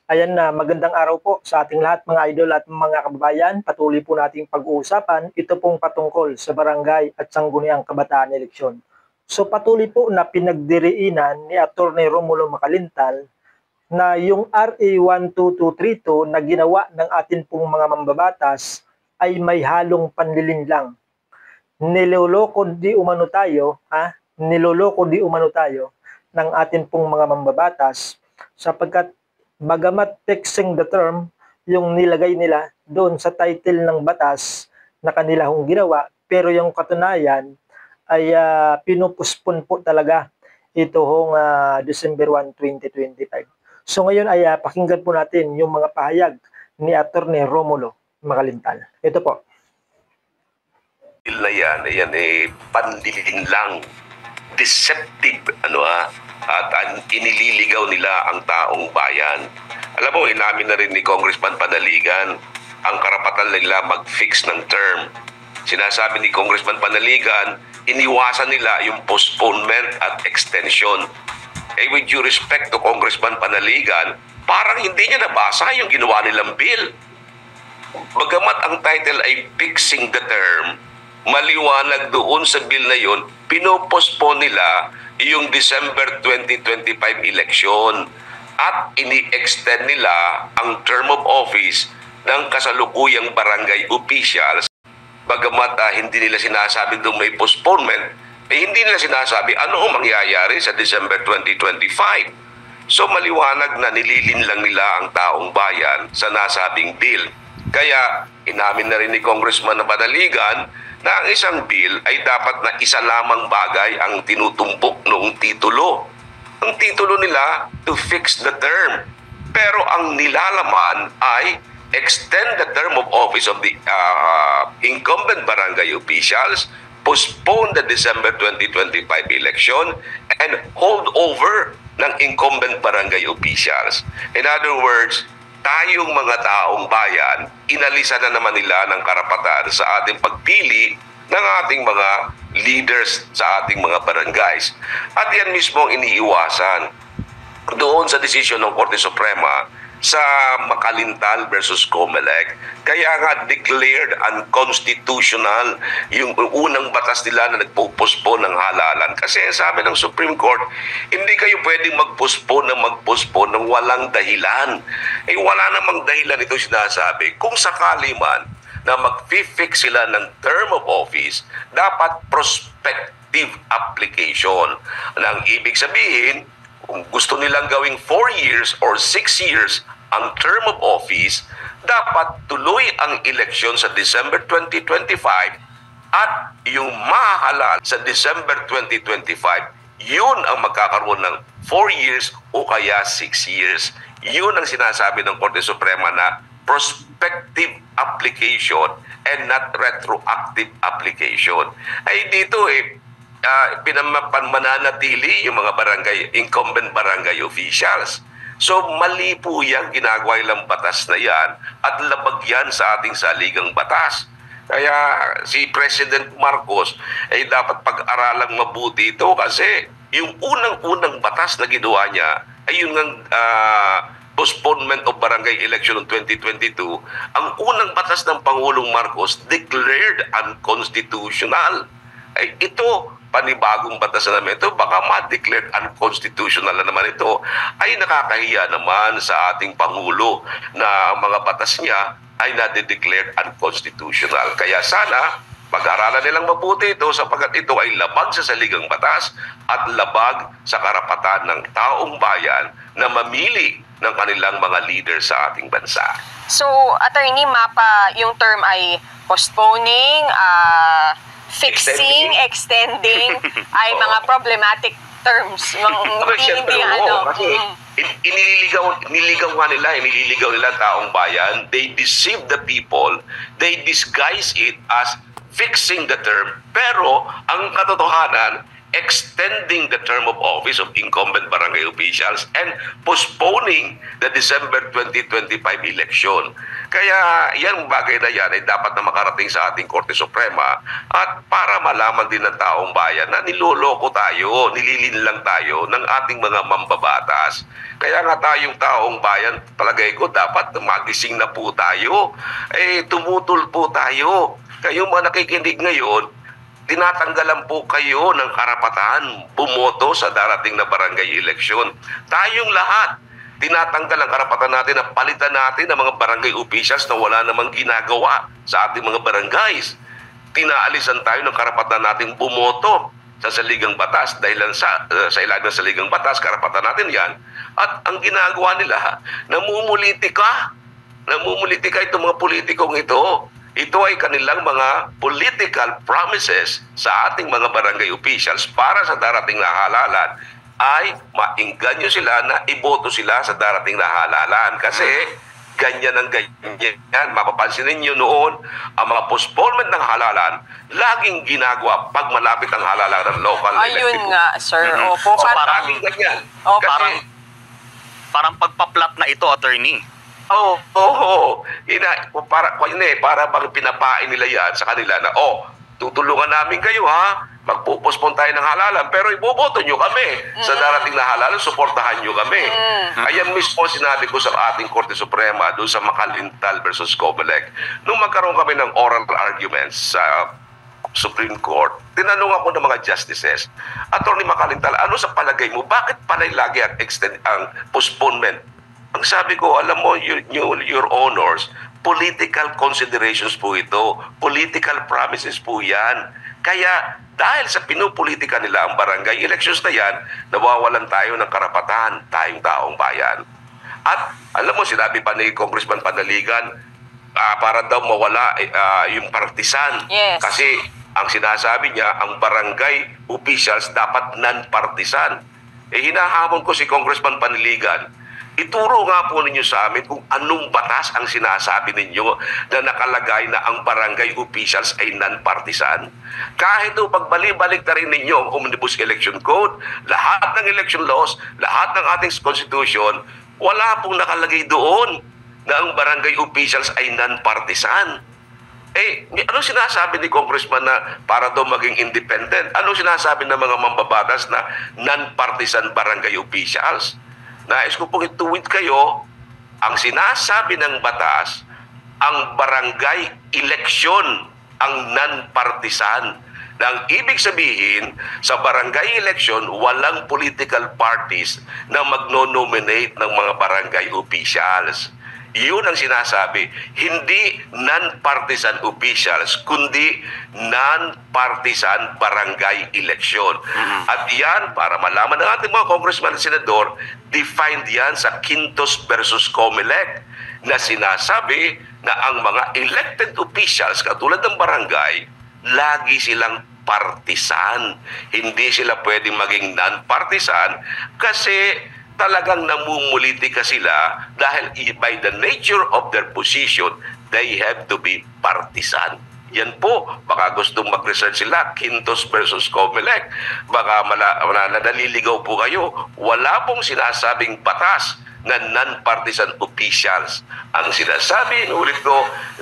Ayan na, magandang araw po sa ating lahat mga idol at mga kababayan. Patuloy po nating pag-uusapan ito pong patungkol sa barangay at sangguniang kabataan eleksyon. So patuloy po na pinagdiriinan ni Atty. Romulo Macalintal na yung RA 12232 na ginawa ng atin pong mga mambabatas ay may halong panlilinlang. Niloloko di umano tayo, niloloko di umano tayo ng atin pong mga mambabatas sapagkat bagamat fixing the term yung nilagay nila doon sa title ng batas na kanila hong ginawa, pero yung katunayan ay pinupuspon po talaga ito hong December 1, 2025. So ngayon ay pakinggan po natin yung mga pahayag ni Atty. Romulo Macalintal. Ito po. Na yan panlilinlang, deceptive, at inililigaw nila ang taong bayan. Alam mo, inamin na rin ni Congressman Panaligan ang karapatan nila mag-fix ng term. Sinasabi ni Congressman Panaligan, iniwasan nila yung postponement at extension. With due respect to Congressman Panaligan, parang hindi niya nabasa yung ginawa nilang bill. Bagamat ang title ay fixing the term, maliwanag doon sa bill na yun, pinopospone nila yung December 2025 election at ini-extend nila ang term of office ng kasalukuyang barangay officials. Bagamat hindi nila sinasabi doon may postponement, hindi nila sinasabi ano ang mangyayari sa December 2025. So maliwanag na nililinlang nila ang taong bayan sa nasabing bill. Kaya inamin na rin ni Congressman Panaligan na ang isang bill ay dapat na isa lamang bagay ang tinutumbok noong titulo. Ang titulo nila, to fix the term. Pero ang nilalaman ay extend the term of office of the incumbent barangay officials, postpone the December 2025 election, and hold over ng incumbent barangay officials. In other words, tayong mga taong bayan, inalisan na naman nila ng karapatan sa ating pagpili ng ating mga leaders sa ating mga barangays. At yan mismo ang iniiwasan doon sa desisyon ng Korte Suprema sa Macalintal versus Comelec. Kaya nga declared unconstitutional yung unang batas nila na nagpo-postpone ng halalan. Kasi sabi ng Supreme Court, hindi kayo pwedeng mag-postpone ng walang dahilan. Wala namang dahilan ito sinasabi. Kung sakali man na mag-fix sila ng term of office, dapat prospective application. Ang ibig sabihin, kung gusto nilang gawing 4 years or 6 years ang term of office, dapat tuloy ang eleksyon sa December 2025 at yung mahalal sa December 2025, yun ang magkakaroon ng 4 years o kaya 6 years. Yun ang sinasabi ng Korte Suprema na prospective application and not retroactive application. Ay dito mananatili yung mga incumbent barangay officials. So mali po yung ginagawa nilang batas na yan at labag yan sa ating saligang batas. Kaya si President Marcos ay dapat pag-aralang mabuti ito kasi yung unang-unang batas na ginawa niya ay yung postponement of barangay election ng 2022. Ang unang batas ng Pangulong Marcos declared unconstitutional. Ay ito, panibagong batas na naman ito, baka ma-declared unconstitutional na naman ito, ay nakakahiya naman sa ating Pangulo na mga batas niya ay na-declared unconstitutional. Kaya sana, pag-aralan nilang mabuti ito sapagkat ito ay labag sa saligang batas at labag sa karapatan ng taong bayan na mamili ng kanilang mga leader sa ating bansa. So, Attorney, mapa yung term ay postponing, fixing, extending ay mga problematic terms. Nililigaw nila taong bayan. They deceive the people. They disguise it as fixing the term. Pero ang katotohanan, extending the term of office of incumbent barangay officials and postponing the December 2025 election. Kaya yan bagay na yan ay dapat na makarating sa ating Korte Suprema at para malaman din ng taong bayan na niloloko tayo, nililinlang tayo ng ating mga mambabatas. Kaya nga tayong taong bayan, palagay ko dapat magising na po tayo. Tumutol po tayo. Kayo mga nakikinig ngayon, tinatanggalan po kayo ng karapatan bumoto sa darating na barangay election. Tayong lahat, tinatanggal ang karapatan natin na palitan natin ang mga barangay officials na wala namang ginagawa sa ating mga barangays. Tinaalisan tayo ng karapatan natin bumoto sa saligang batas dahil sa ilalim ng saligang batas, karapatan natin yan. At ang ginagawa nila, namumulitika itong mga politikong ito. Ito ay kanilang mga political promises sa ating mga barangay officials para sa darating na halalan ay maingganyo sila na iboto sila sa darating na halalan. Kasi ganyan ang ganyan. Mapapansin ninyo noon, ang mga postponement ng halalan, laging ginagawa pag malapit ang halalan ng local Ayun elective. nga, sir. Opo, So, parang, laging ganyan. Opo. Kasi, Parang pagpa-plot na ito, attorney. para bang pinapain nila yan sa kanila na, tutulungan namin kayo ha, magpupospon tayo ng halalan, pero iboboto nyo kami. Sa darating na halalan, suportahan nyo kami. Ayan mismo sinabi ko sa ating Korte Suprema doon sa Makalintal versus Comelec. Nung magkaroon kami ng oral arguments sa Supreme Court, tinanong ako ng mga justices, Attorney Makalintal, ano sa palagay mo, bakit pala'y lagi ang postponement? Ang sabi ko, alam mo, your honors, political considerations po ito. Political promises po yan. Kaya dahil sa pinupolitika nila ang barangay elections na yan, nawawalan tayo ng karapatan, tayong taong bayan. At alam mo, sinabi pa ni Congressman Panaligan, para daw mawala yung partisan. Yes. Kasi ang sinasabi niya, ang barangay officials dapat non-partisan. Hinahamon ko si Congressman Panaligan, ituro nga po ninyo sa amin kung anong batas ang sinasabi ninyo na nakalagay na ang barangay officials ay non-partisan. Kahit pagbalik-balik na rin ninyo ang Omnibus Election Code, lahat ng election laws, lahat ng ating constitution, wala pong nakalagay doon na ang barangay officials ay non-partisan. Ano sinasabi ni Congressman na para daw maging independent? Ano sinasabi ng mga mambabatas na non-partisan barangay officials? Nais ko pong ituwid kayo, ang sinasabi ng batas, ang barangay election ang non-partisan. Nang ibig sabihin, sa barangay election, walang political parties na magno-nominate ng mga barangay officials. Yun ang sinasabi. Hindi non-partisan officials, kundi non-partisan barangay election. At yan, para malaman ng ating mga congressman at senador, defined yan sa Quintos versus Comelec na sinasabi na ang mga elected officials, katulad ng barangay, lagi silang partisan. Hindi sila pwedeng maging non-partisan kasi talagang namumulitika sila dahil by the nature of their position, they have to be partisan. Yan po, baka gustong mag-research sila, Quintos versus Comelec. Baka naliligaw po kayo. Wala pong sinasabing batas na non-partisan officials. Ang sinasabi, ulit ko,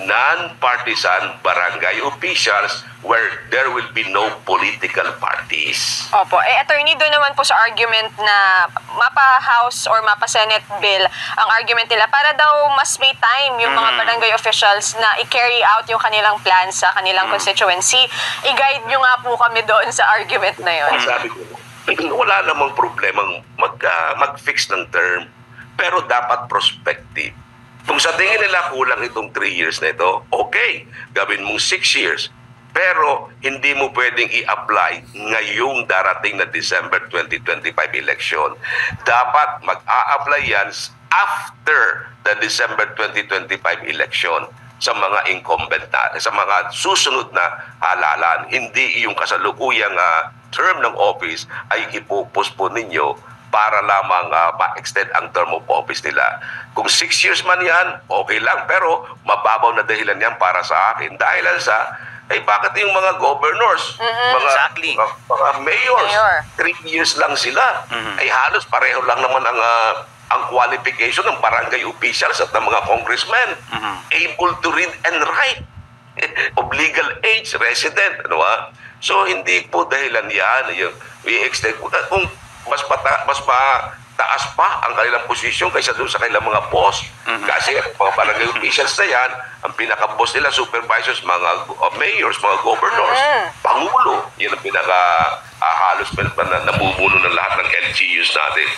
non-partisan barangay officials where there will be no political parties. Opo. Attorney, doon naman po sa argument na mapa-House or mapa-Senate bill, ang argument nila, para daw mas may time yung mga barangay officials na i-carry out yung kanilang plans sa kanilang constituency. I-guide nyo nga po kami doon sa argument na yun. Sabi ko, wala namang problemang mag-fix ng term, pero dapat prospective. Kung sa tingin nila kulang itong 3 years na ito, okay, gawin mong 6 years. Pero hindi mo pwedeng i-apply ngayong darating na December 2025 election. Dapat mag-a-apply yan after the December 2025 election sa mga incumbent na, sa mga susunod na halalan. Hindi yung kasalukuyang term ng office ay ipopostpone ninyo para lamang ma-extend ang term of office nila. Kung 6 years man yan, okay lang. Pero mababaw na dahilan yan para sa akin. Dahilan sa, bakit yung mga governors, mga mayors, Mayor. 3 years lang sila. Halos pareho lang naman ang ang qualification ng barangay officials at ng mga congressmen. Able to read and write. Of legal age, resident. Ano ba? So, hindi po dahilan yan. We extend, kung mas taas pa ang kanilang posisyon kaysa doon sa kanilang mga boss. Kasi mga barangay officials na yan, ang pinaka-boss nila, supervisors, mga mayors, mga governors, pangulo. Yan ang halos namumuno ng lahat ng LGUs natin.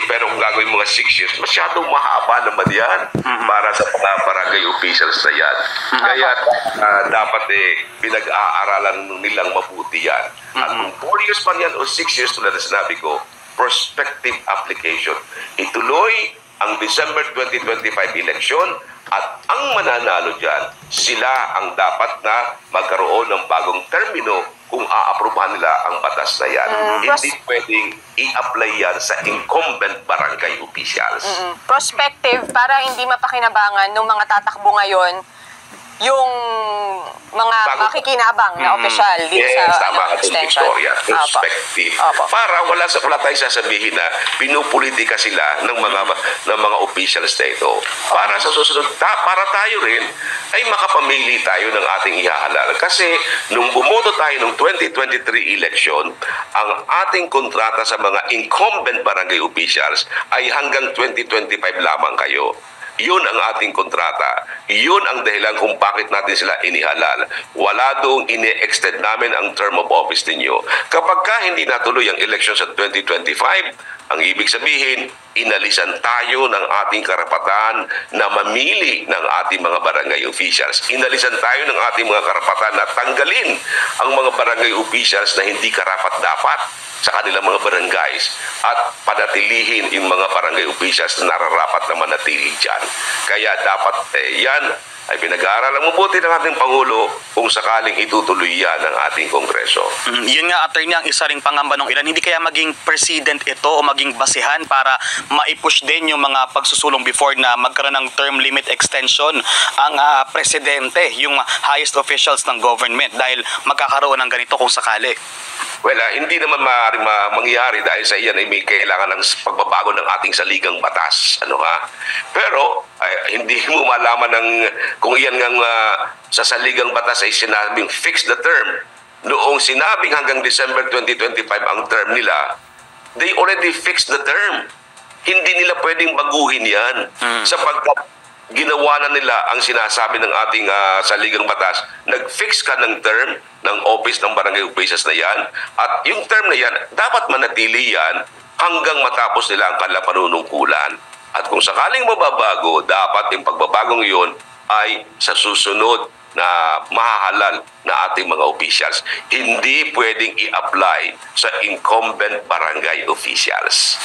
Pero kung gagawin mga 6 years, masyadong mahaba naman yan para sa mga barangay officials na yan. Kaya dapat pinag-aaralan nilang mabuti yan. At kung 4 years man yan o 6 years, tulad na sinabi ko, prospective application. Ituloy ang December 2025 election at ang mananalo dyan, sila ang dapat na magkaroon ng bagong termino kung aaprubahan nila ang batas na yan. Hindi pwedeng i-apply yan sa incumbent barangay officials. Prospective para hindi mapakinabangan ng mga tatakbo ngayon yung mga makikinabang na opisyal dito sa tama ka dun, extension. Victoria. Perspective. Para wala tayong sasabihin na pinupolitika sila ng mga officials na ito. Para sa susunod, para tayo rin ay makapamili tayo ng ating ihahalal. Kasi nung bumoto tayo ng 2023 election, ang ating kontrata sa mga incumbent barangay officials ay hanggang 2025 lamang kayo. Yun ang ating kontrata. Yun ang dahilan kung bakit natin sila inihalal. Wala doong ini-extend namin ang term of office ninyo. Kapag hindi natuloy ang election sa 2025, ang ibig sabihin, inalisan tayo ng ating karapatan na mamili ng ating mga barangay officials. Inalisan tayo ng ating mga karapatan na tanggalin ang mga barangay officials na hindi karapat-dapat sa kanilang mga barangays at panatilihin yung mga barangay officials na nararapat na manatili dyan. Kaya dapat yan ay pinag-aaralan mabuti ng ating Pangulo kung sakaling itutuloy yan ng ating Kongreso. Yun nga, attorney, ang isa ring pangamba ng ilan, hindi kaya maging president ito o maging basihan para maipush din yung mga pagsusulong before na magkaroon ng term limit extension ang presidente, yung highest officials ng government dahil magkakaroon ng ganito kung sakali. Well, hindi naman maaaring mangyari dahil sa iyan ay may kailangan ng pagbabago ng ating saligang batas. Pero hindi mo malaman kung iyan ngang sa saligang batas ay sinabing fix the term. Noong sinabing hanggang December 2025 ang term nila, they already fixed the term. Hindi nila pwedeng baguhin yan sapagkat ginawa na nila ang sinasabi ng ating saligang batas. Nag-fix ka ng term ng office ng barangay officials na yan at yung term na yan, dapat manatili yan hanggang matapos nila ang kanilang panunungkulan. At kung sakaling mababago, dapat yung pagbabagong yun ay sa susunod na mahahalal na ating mga officials. Hindi pwedeng i-apply sa incumbent barangay officials.